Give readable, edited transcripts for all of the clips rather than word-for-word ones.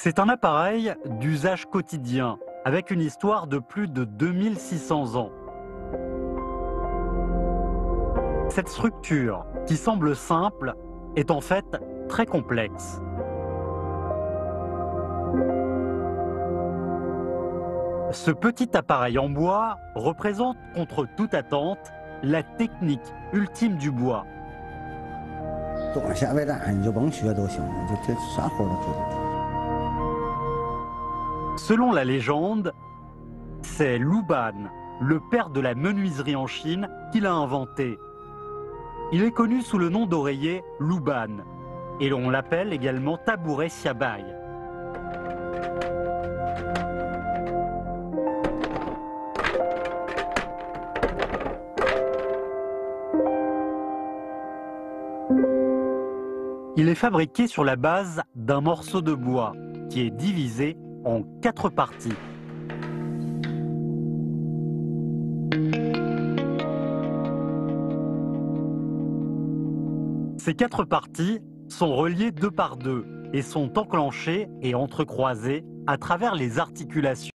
C'est un appareil d'usage quotidien, avec une histoire de plus de 2600 ans. Cette structure, qui semble simple, est en fait très complexe. Ce petit appareil en bois représente, contre toute attente, la technique ultime du bois. Selon la légende, c'est Lu Ban, le père de la menuiserie en Chine, qui l'a inventé. Il est connu sous le nom d'oreiller Lu Ban, et l'on l'appelle également tabouret Xiabai. Il est fabriqué sur la base d'un morceau de bois qui est divisé en 4 parties. Ces 4 parties sont reliées 2 par 2 et sont enclenchées et entrecroisées à travers les articulations.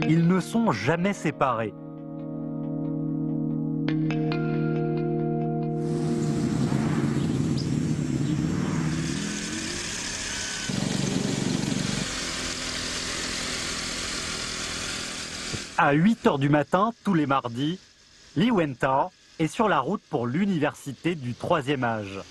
Ils ne sont jamais séparés. À 8 h du matin, tous les mardis, Li Wentao est sur la route pour l'université du 3e âge.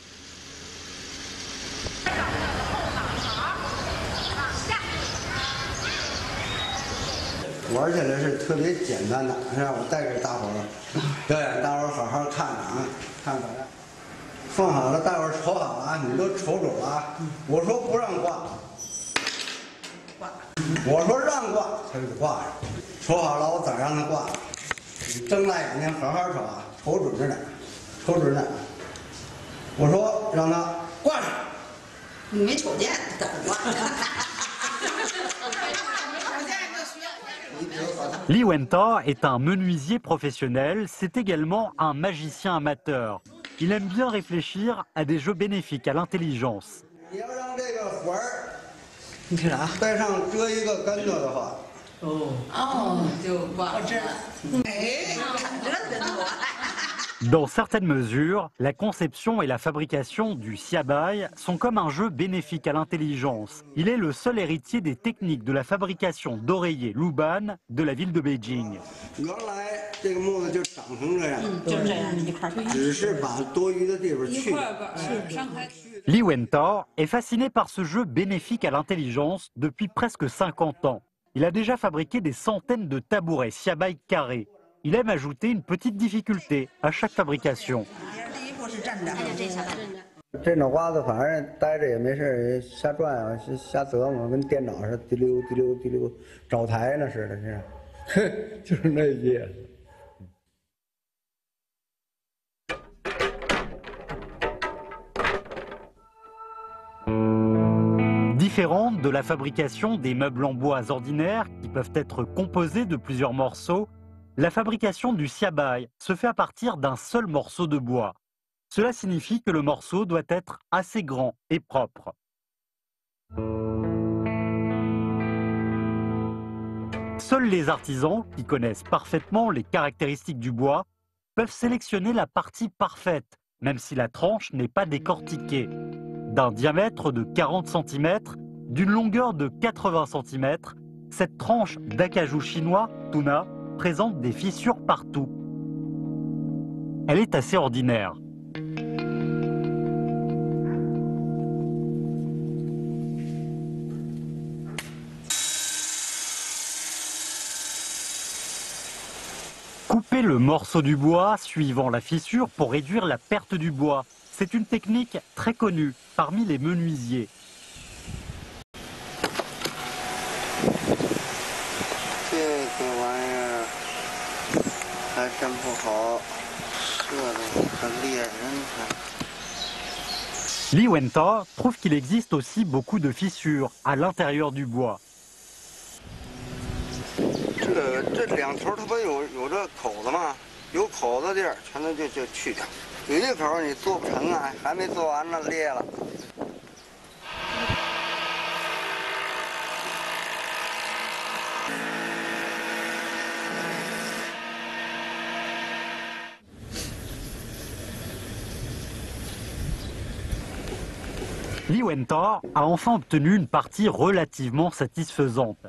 Li Wentao est un menuisier professionnel, c'est également un magicien amateur. Il aime bien réfléchir à des jeux bénéfiques à l'intelligence. Dans certaines mesures, la conception et la fabrication du Xiabai sont comme un jeu bénéfique à l'intelligence. Il est le seul héritier des techniques de la fabrication d'oreillers Lu Ban de la ville de Beijing. Li Wentao est fasciné par ce jeu bénéfique à l'intelligence depuis presque 50 ans. Il a déjà fabriqué des centaines de tabourets Xiabai carrés. Il aime ajouter une petite difficulté à chaque fabrication. Différente de la fabrication des meubles en bois ordinaires qui peuvent être composés de plusieurs morceaux, la fabrication du Xiabai se fait à partir d'un seul morceau de bois. Cela signifie que le morceau doit être assez grand et propre. Seuls les artisans, qui connaissent parfaitement les caractéristiques du bois, peuvent sélectionner la partie parfaite, même si la tranche n'est pas décortiquée. D'un diamètre de 40 cm, d'une longueur de 80 cm, cette tranche d'acajou chinois, tuna, présente des fissures partout. Elle est assez ordinaire. Couper le morceau du bois suivant la fissure pour réduire la perte du bois. C'est une technique très connue parmi les menuisiers. Li Wentao trouve qu'il existe aussi beaucoup de fissures à l'intérieur du bois. Li Wentor a enfin obtenu une partie relativement satisfaisante.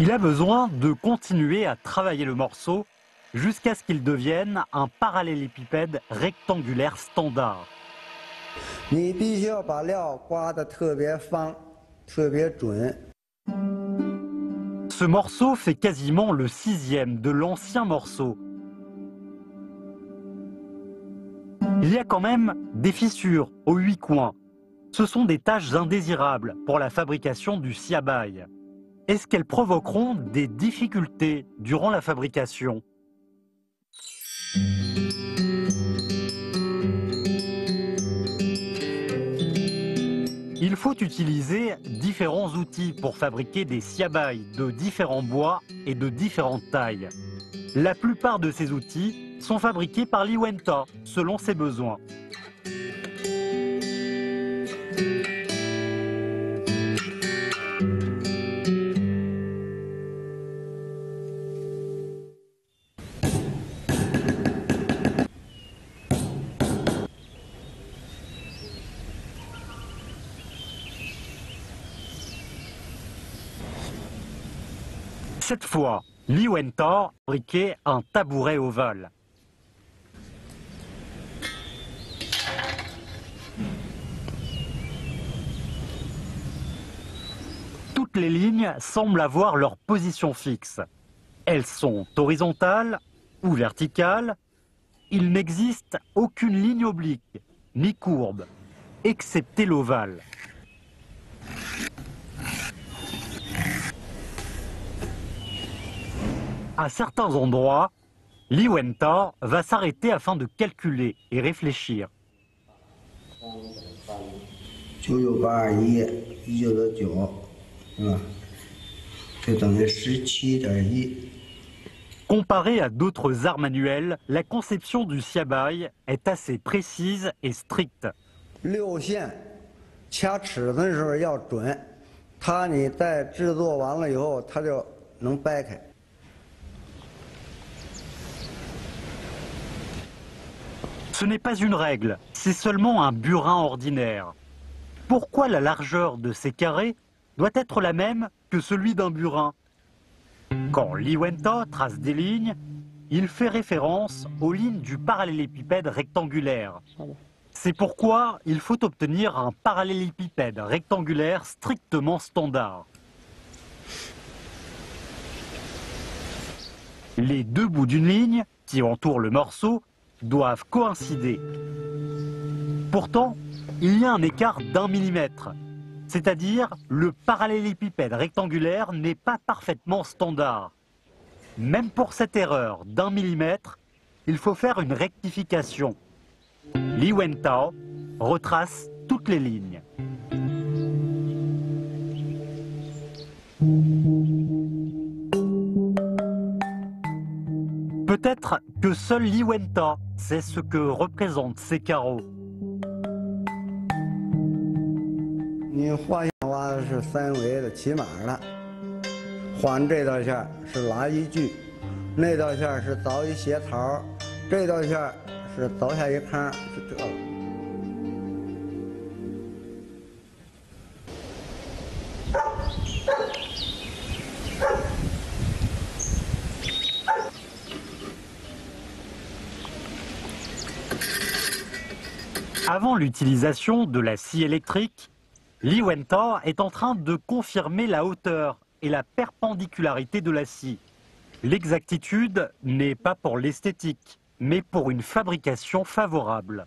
Il a besoin de continuer à travailler le morceau jusqu'à ce qu'il devienne un parallélépipède rectangulaire standard. Ce morceau fait quasiment le 6e de l'ancien morceau. Il y a quand même des fissures aux 8 coins. Ce sont des tâches indésirables pour la fabrication du siabai. Est-ce qu'elles provoqueront des difficultés durant la fabrication ? Il faut utiliser différents outils pour fabriquer des siabai de différents bois et de différentes tailles. La plupart de ces outils sont fabriqués par Li Wentor selon ses besoins. Cette fois, Li Wentor fabriquait un tabouret ovale. Toutes les lignes semblent avoir leur position fixe. Elles sont horizontales ou verticales. Il n'existe aucune ligne oblique, ni courbe, excepté l'ovale. À certains endroits, Li Wentor va s'arrêter afin de calculer et réfléchir. Comparé à d'autres arts manuels, la conception du siabai est assez précise et stricte. Ce n'est pas une règle, c'est seulement un burin ordinaire. Pourquoi la largeur de ces carrés doit être la même que celui d'un burin? Quand Li Wentor trace des lignes, il fait référence aux lignes du parallélépipède rectangulaire. C'est pourquoi il faut obtenir un parallélépipède rectangulaire strictement standard. Les deux bouts d'une ligne, qui entourent le morceau, doivent coïncider. Pourtant, il y a un écart d'1 millimètre, c'est-à-dire le parallélépipède rectangulaire n'est pas parfaitement standard. Même pour cette erreur d'1 millimètre, il faut faire une rectification. Li Wentor retrace toutes les lignes. Peut-être que seul Li Wentor sait ce que représentent ces carreaux. Avant l'utilisation de la scie électrique, Li Wentor est en train de confirmer la hauteur et la perpendicularité de la scie. L'exactitude n'est pas pour l'esthétique, mais pour une fabrication favorable.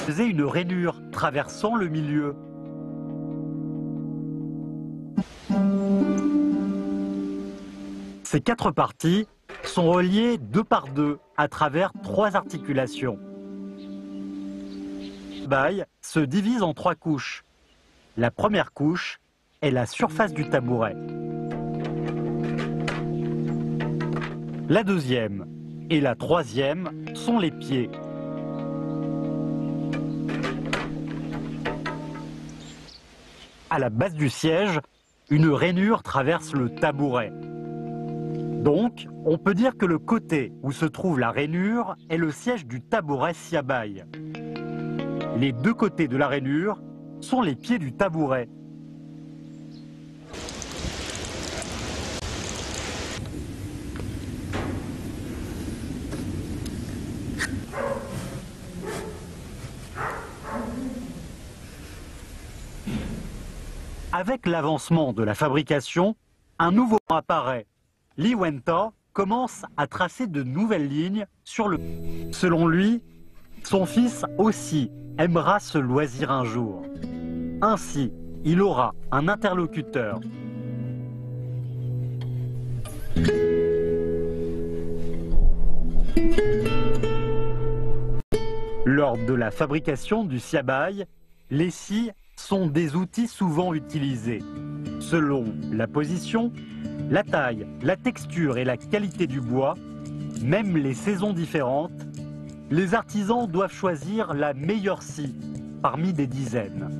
Faisait une rainure traversant le milieu. Ces 4 parties sont reliées 2 par 2 à travers 3 articulations. Xiabai se divise en 3 couches. La première couche est la surface du tabouret. La deuxième et la troisième sont les pieds. À la base du siège, une rainure traverse le tabouret. Donc, on peut dire que le côté où se trouve la rainure est le siège du tabouret Xiabai. Les 2 côtés de la rainure sont les pieds du tabouret. Avec l'avancement de la fabrication, un nouveau plan apparaît. Li Wenta commence à tracer de nouvelles lignes sur le... Selon lui, son fils aussi aimera ce loisir un jour. Ainsi, il aura un interlocuteur. Lors de la fabrication du Xiabai, les scies sont des outils souvent utilisés. Selon la position, la taille, la texture et la qualité du bois, même les saisons différentes, les artisans doivent choisir la meilleure scie parmi des dizaines.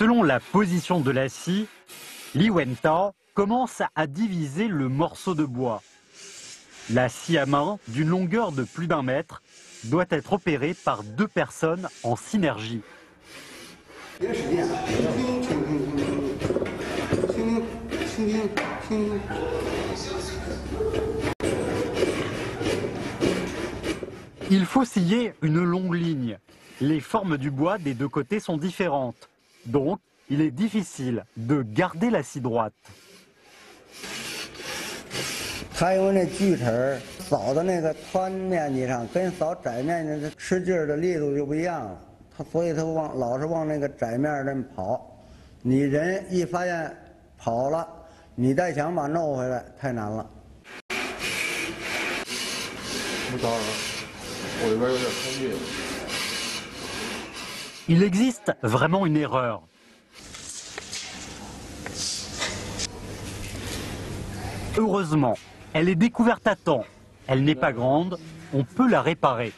Selon la position de la scie, Li Wenta commence à diviser le morceau de bois. La scie à main, d'une longueur de plus d'1 mètre, doit être opérée par 2 personnes en synergie. Il faut scier une longue ligne. Les formes du bois des 2 côtés sont différentes. Donc, il est difficile de garder la scie droite. Il existe vraiment une erreur. Heureusement, elle est découverte à temps. Elle n'est pas grande, on peut la réparer.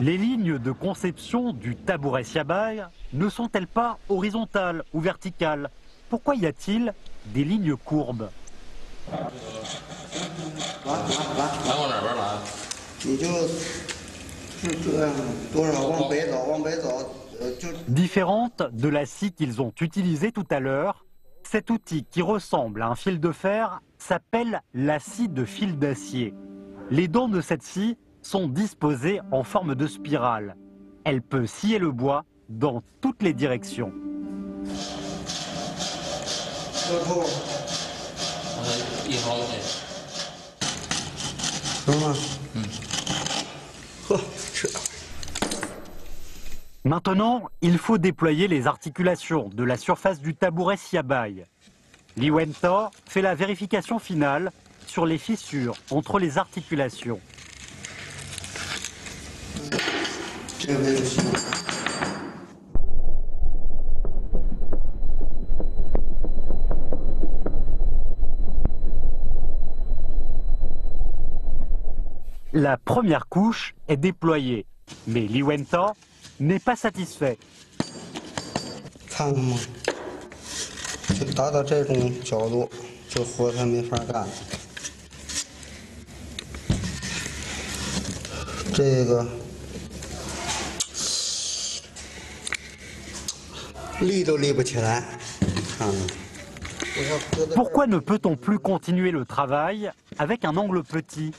Les lignes de conception du tabouret Xiabai ne sont-elles pas horizontales ou verticales? Pourquoi y a-t-il des lignes courbes? Différente de la scie qu'ils ont utilisée tout à l'heure, cet outil qui ressemble à un fil de fer s'appelle la scie de fil d'acier. Les dents de cette scie sont disposées en forme de spirale. Elle peut scier le bois dans toutes les directions. Maintenant, il faut déployer les articulations de la surface du tabouret Xiabai. Li Wenta fait la vérification finale sur les fissures entre les articulations. La première couche est déployée, mais Li Wenta n'est pas satisfait. 这个立都立不起来。Pourquoi ne peut-on plus continuer le travail avec un angle petit?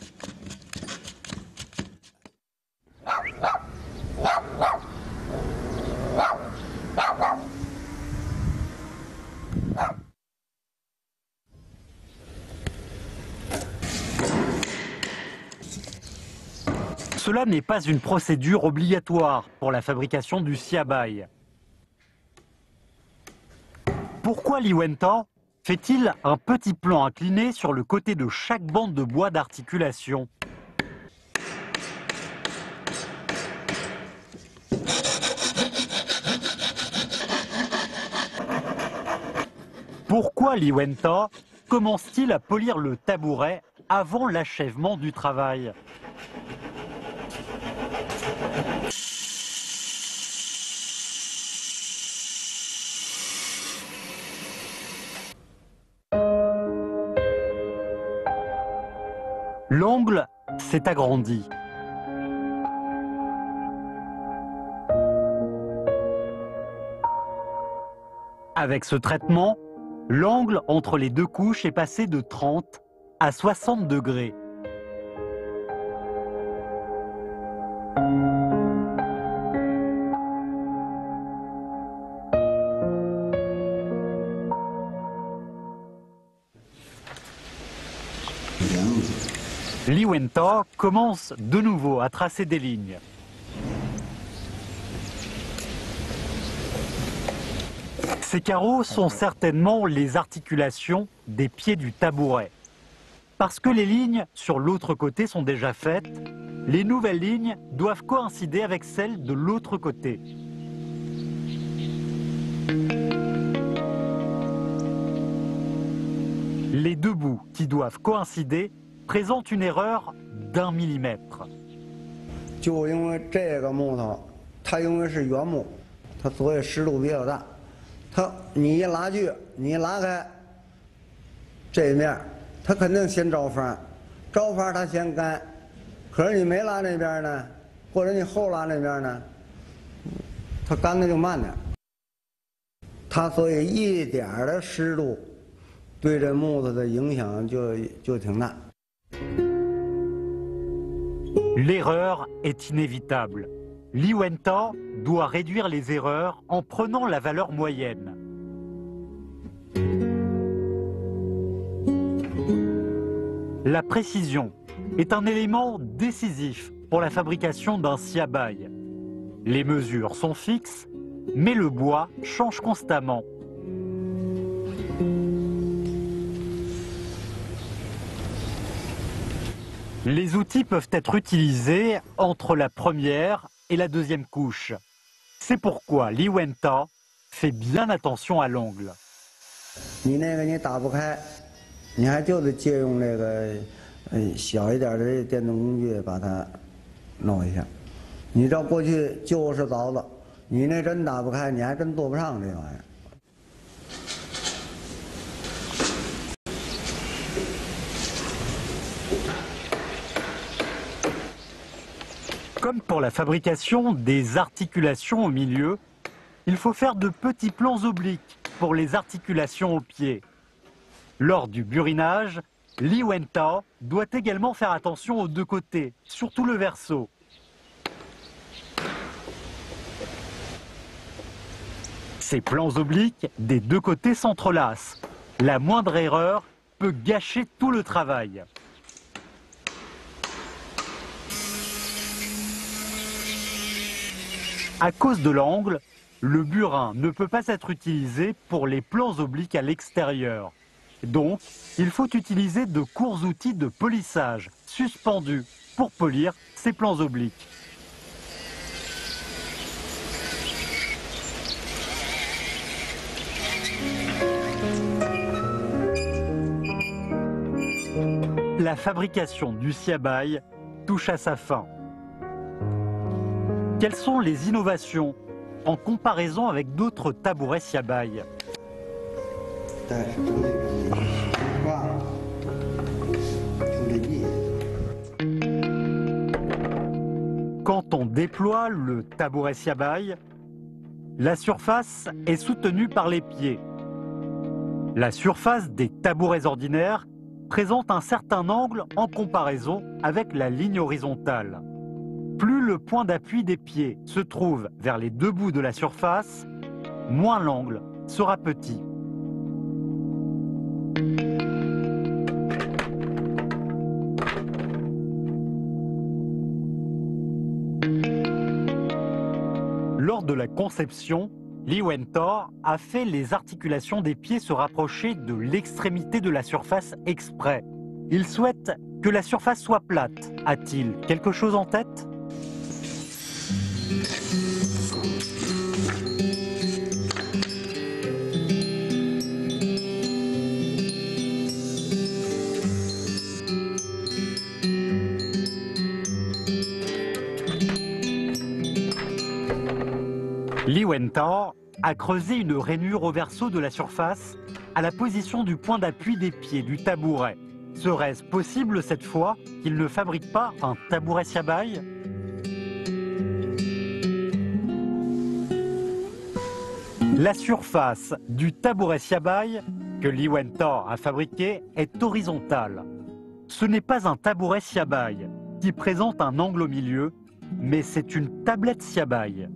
Cela n'est pas une procédure obligatoire pour la fabrication du siabai. Pourquoi Li Wentao fait-il un petit plan incliné sur le côté de chaque bande de bois d'articulation? Pourquoi Li Wentao commence-t-il à polir le tabouret avant l'achèvement du travail? L'angle s'est agrandi. Avec ce traitement, l'angle entre les deux couches est passé de 30 à 60 degrés. Li Wentao commence de nouveau à tracer des lignes. Ces carreaux sont certainement les articulations des pieds du tabouret. Parce que les lignes sur l'autre côté sont déjà faites, les nouvelles lignes doivent coïncider avec celles de l'autre côté. Les deux bouts qui doivent coïncider présentent une erreur d'1 millimètre. 就因为这个木头，它因为是原木，它所以湿度比较大。你一拉锯，你一拉开这一面，它肯定先着风，着风它先干。可是你没拉那边呢，或者你后拉那边呢，它干的就慢点。它所以一点的湿度对这木头的影响就挺大。 L'erreur est inévitable. Li Wentao doit réduire les erreurs en prenant la valeur moyenne. La précision est un élément décisif pour la fabrication d'un siabai. Les mesures sont fixes, mais le bois change constamment. Les outils peuvent être utilisés entre la première et la deuxième couche. C'est pourquoi Li Wentao fait bien attention à l'angle. 你那个你打不开，你还就得借用这个小一点的电动工具把它弄一下。你照过去就是凿子，你那真打不开，你还真做不上这玩意儿。 Comme pour la fabrication des articulations au milieu, il faut faire de petits plans obliques pour les articulations au pied. Lors du burinage, Li Wentao doit également faire attention aux deux côtés, surtout le verso. Ces plans obliques des deux côtés s'entrelacent. La moindre erreur peut gâcher tout le travail. À cause de l'angle, le burin ne peut pas être utilisé pour les plans obliques à l'extérieur. Donc, il faut utiliser de courts outils de polissage suspendus pour polir ces plans obliques. La fabrication du siabai touche à sa fin. Quelles sont les innovations en comparaison avec d'autres tabourets siabai? Quand on déploie le tabouret Siabai, la surface est soutenue par les pieds. La surface des tabourets ordinaires présente un certain angle en comparaison avec la ligne horizontale. Plus le point d'appui des pieds se trouve vers les deux bouts de la surface, moins l'angle sera petit. Lors de la conception, Lee Wentor a fait les articulations des pieds se rapprocher de l'extrémité de la surface exprès. Il souhaite que la surface soit plate. A-t-il quelque chose en tête ? Lee Wentor a creusé une rainure au verso de la surface à la position du point d'appui des pieds du tabouret. Serait-ce possible cette fois qu'il ne fabrique pas un tabouret Siabai ? La surface du tabouret Siabai que Lee Wentor a fabriqué est horizontale. Ce n'est pas un tabouret Siabai qui présente un angle au milieu, mais c'est une tablette Siabai.